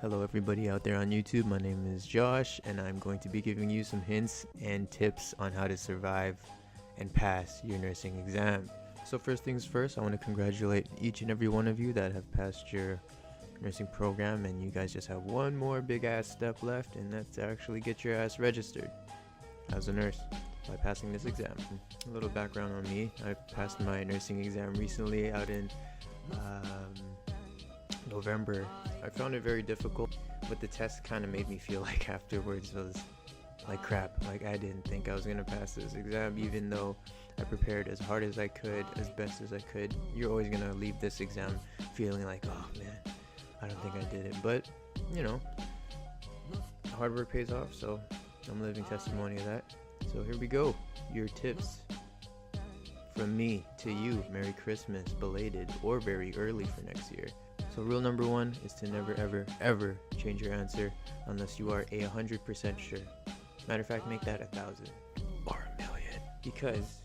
Hello everybody out there on YouTube, my name is Josh and I'm going to be giving you some hints and tips on how to survive and pass your nursing exam. So first things first, I want to congratulate each and every one of you that have passed your nursing program, and you guys just have one more big ass step left, and that's to actually get your ass registered as a nurse by passing this exam. A little background on me: I passed my nursing exam recently out in November. I found it very difficult, but the test kind of made me feel like afterwards was like crap. Like I didn't think I was gonna pass this exam, even though I prepared as hard as I could, as best as I could. You're always gonna leave this exam feeling like, oh man, I don't think I did it. But you know, hard work pays off, so I'm a living testimony of that. So here we go, your tips from me to you. Merry Christmas, belated or very early for next year. So rule number one is to never ever change your answer unless you are 100% sure. Matter of fact, make that 1,000 or 1,000,000, because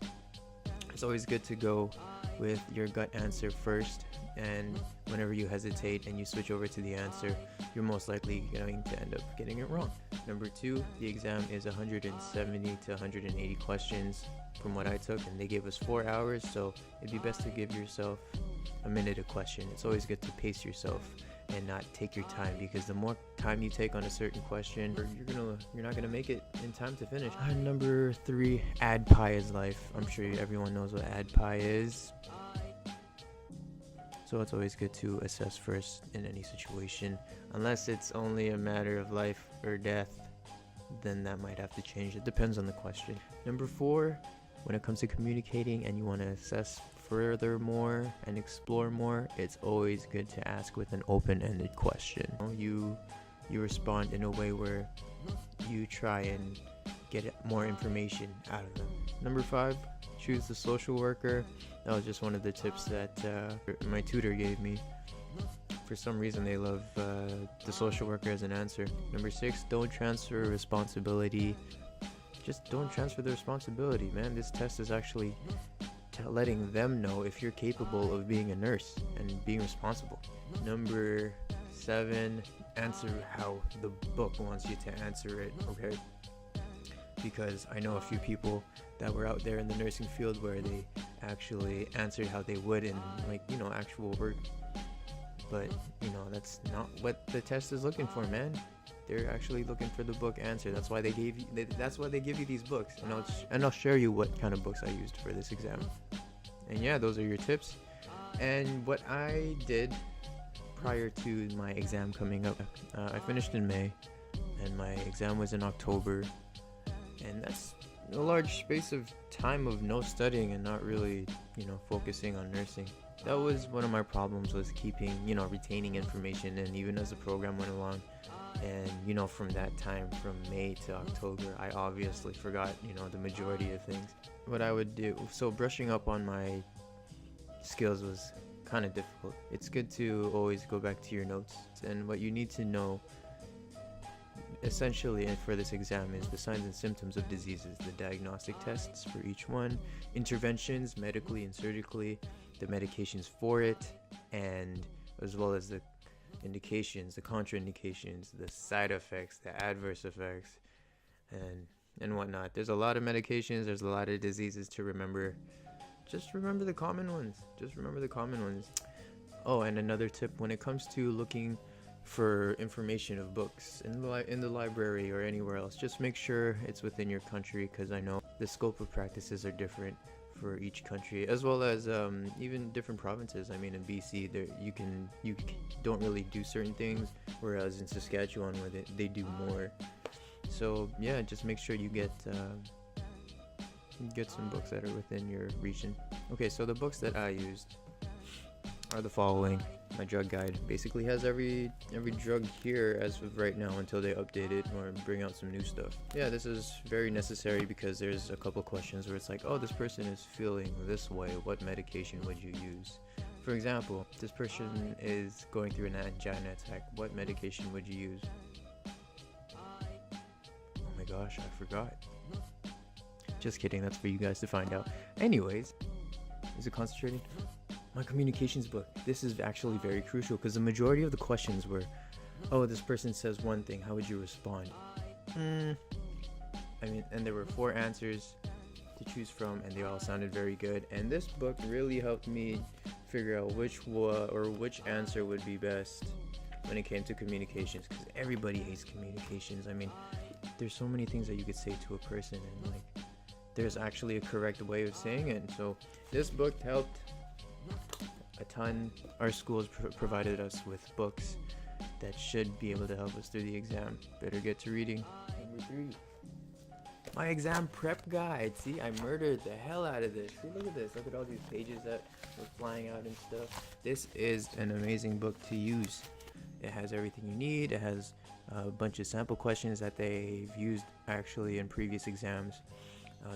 it's always good to go with your gut answer first, and whenever you hesitate and you switch over to the answer, you're most likely going to end up getting it wrong. Number two, the exam is 170 to 180 questions from what I took, and they gave us 4 hours, so it'd be best to give yourself a minute a question. It's always good to pace yourself and not take your time, because the more time you take on a certain question, you're not gonna make it in time to finish. Number three, add pie is life. I'm sure everyone knows what add pie is, so it's always good to assess first in any situation. Unless it's only a matter of life or death, then that might have to change. It depends on the question. Number four, when it comes to communicating and you want to assess furthermore and explore more, it's always good to ask with an open-ended question. You respond in a way where you try and get more information out of them. Number five, choose the social worker. That was just one of the tips that my tutor gave me. For some reason they love the social worker as an answer. Number six, don't transfer responsibility. Just don't transfer the responsibility, man. This test is actually letting them know if you're capable of being a nurse and being responsible. Number seven, answer how the book wants you to answer it, okay? Because I know a few people that were out there in the nursing field where they actually answered how they would in, like, you know, actual work. But, you know, that's not what the test is looking for, man. They're actually looking for the book answer. That's why they give you these books, and I'll share you what kind of books I used for this exam. And yeah, those are your tips. And what I did prior to my exam coming up, I finished in May, and my exam was in October, and that's a large space of time of no studying and not really, you know, focusing on nursing. That was one of my problems, was keeping, you know, retaining information, and even as the program went along. And you know, from that time, from May to October, I obviously forgot, you know, the majority of things. What I would do, so brushing up on my skills was kind of difficult. It's good to always go back to your notes, and what you need to know essentially for this exam is the signs and symptoms of diseases, the diagnostic tests for each one, interventions medically and surgically, the medications for it, and as well as the indications, the contraindications, the side effects, the adverse effects, and whatnot. There's a lot of medications, there's a lot of diseases to remember. Just remember the common ones. Oh, and another tip, when it comes to looking for information of books in the library or anywhere else, just make sure it's within your country, because I know the scope of practices are different for each country, as well as even different provinces. I mean, in BC, you don't really do certain things, whereas in Saskatchewan, where they do more. So yeah, just make sure you get some books that are within your region. Okay, so the books that I used are the following. My drug guide basically has every drug here as of right now until they update it or bring out some new stuff. Yeah, this is very necessary because there's a couple questions where it's like, oh, this person is feeling this way, what medication would you use? For example, this person is going through an angina attack, what medication would you use? Oh my gosh, I forgot. Just kidding, that's for you guys to find out. Anyways, is it concentrating? My communications book. This is actually very crucial because the majority of the questions were oh, this person says one thing, how would you respond? I mean, and there were 4 answers to choose from, and they all sounded very good. And this book really helped me figure out which answer would be best when it came to communications, because everybody hates communications. I mean, there's so many things that you could say to a person, and like, there's actually a correct way of saying it. And so this book helped a ton. Our schools provided us with books that should be able to help us through the exam. Better get to reading. Number 3. My exam prep guide. See, I murdered the hell out of this. See, look at this. Look at all these pages that were flying out and stuff. This is an amazing book to use. It has everything you need. It has a bunch of sample questions that they've used actually in previous exams.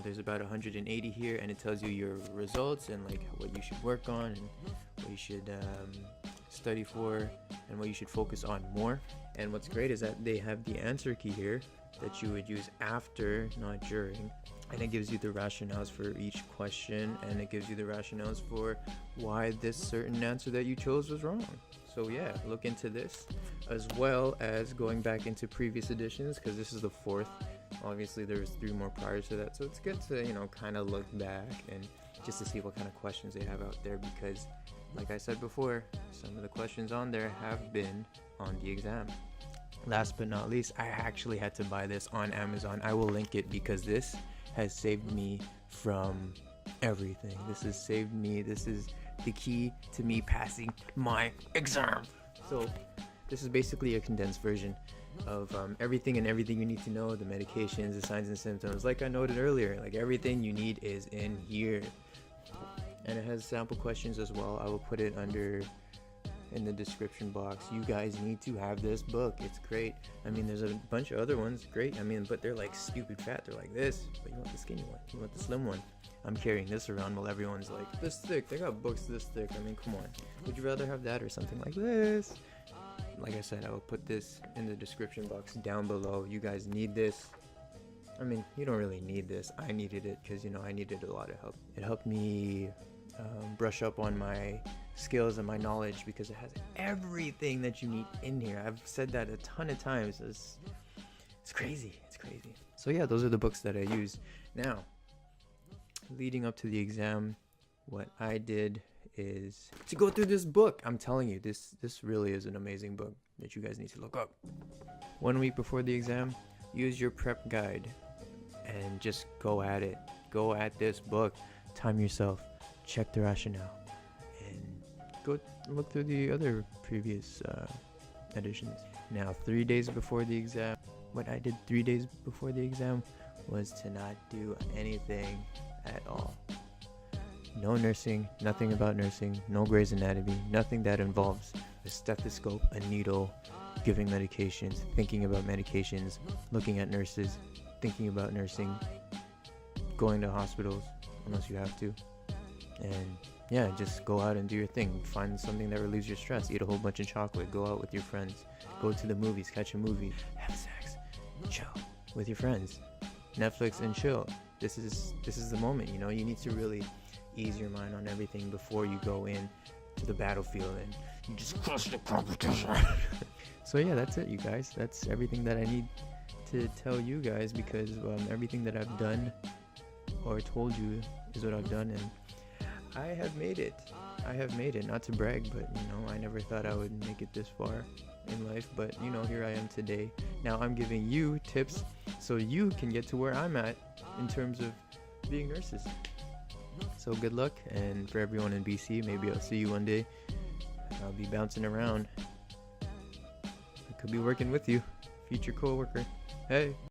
There's about 180 here, and it tells you your results and like what you should work on and what you should study for and what you should focus on more. And what's great is that they have the answer key here that you would use after, not during, and it gives you the rationales for each question, and it gives you the rationales for why this certain answer that you chose was wrong. So yeah, look into this, as well as going back into previous editions, because this is the 4th. Obviously there was 3 more prior to that, so it's good to, you know, kind of look back and just to see what kind of questions they have out there, because like I said before, some of the questions on there have been on the exam. Last but not least, I actually had to buy this on Amazon. I will link it because this has saved me from everything. This has saved me. This is the key to me passing my exam. So this is basically a condensed version of everything you need to know, the medications, the signs and symptoms. Like I noted earlier, like everything you need is in here. And it has sample questions as well. I will put it in the description box. You guys need to have this book. It's great. I mean, there's a bunch of other ones, great. I mean, but they're like stupid fat. They're like this, but you want the skinny one, you want the slim one. I'm carrying this around while everyone's like this thick. They got books this thick. I mean, come on. Would you rather have that or something like this? Like I said, I will put this in the description box down below. You guys need this. I mean, you don't really need this. I needed it because, you know, I needed a lot of help. It helped me brush up on my skills and my knowledge because it has everything that you need in here. I've said that a ton of times. It's crazy. It's crazy. So yeah, those are the books that I use. Now, leading up to the exam, what I did is to go through this book. I'm telling you, this really is an amazing book that you guys need to look up. 1 week before the exam, use your prep guide and just go at it. Go at this book. Time yourself. Check the rationale. And go look through the other previous editions. Now, 3 days before the exam, what I did 3 days before the exam was to not do anything at all. No nursing, nothing about nursing, no Grey's Anatomy, nothing that involves a stethoscope, a needle, giving medications, thinking about medications, looking at nurses, thinking about nursing, going to hospitals unless you have to. And yeah, just go out and do your thing. Find something that relieves your stress. Eat a whole bunch of chocolate. Go out with your friends. Go to the movies. Catch a movie. Have sex. Chill with your friends. Netflix and chill. This is the moment. You know, you need to really ease your mind on everything before you go in to the battlefield and you just crush the competition. So yeah, that's it, you guys. That's everything that I need to tell you guys, because everything that I've done or told you is what I've done, and I have made it. Not to brag, but you know, I never thought I would make it this far in life, but you know, here I am today. Now I'm giving you tips so you can get to where I'm at in terms of being nurses. So good luck, and for everyone in BC, maybe I'll see you one day. I'll be bouncing around. I could be working with you, future co-worker. Hey.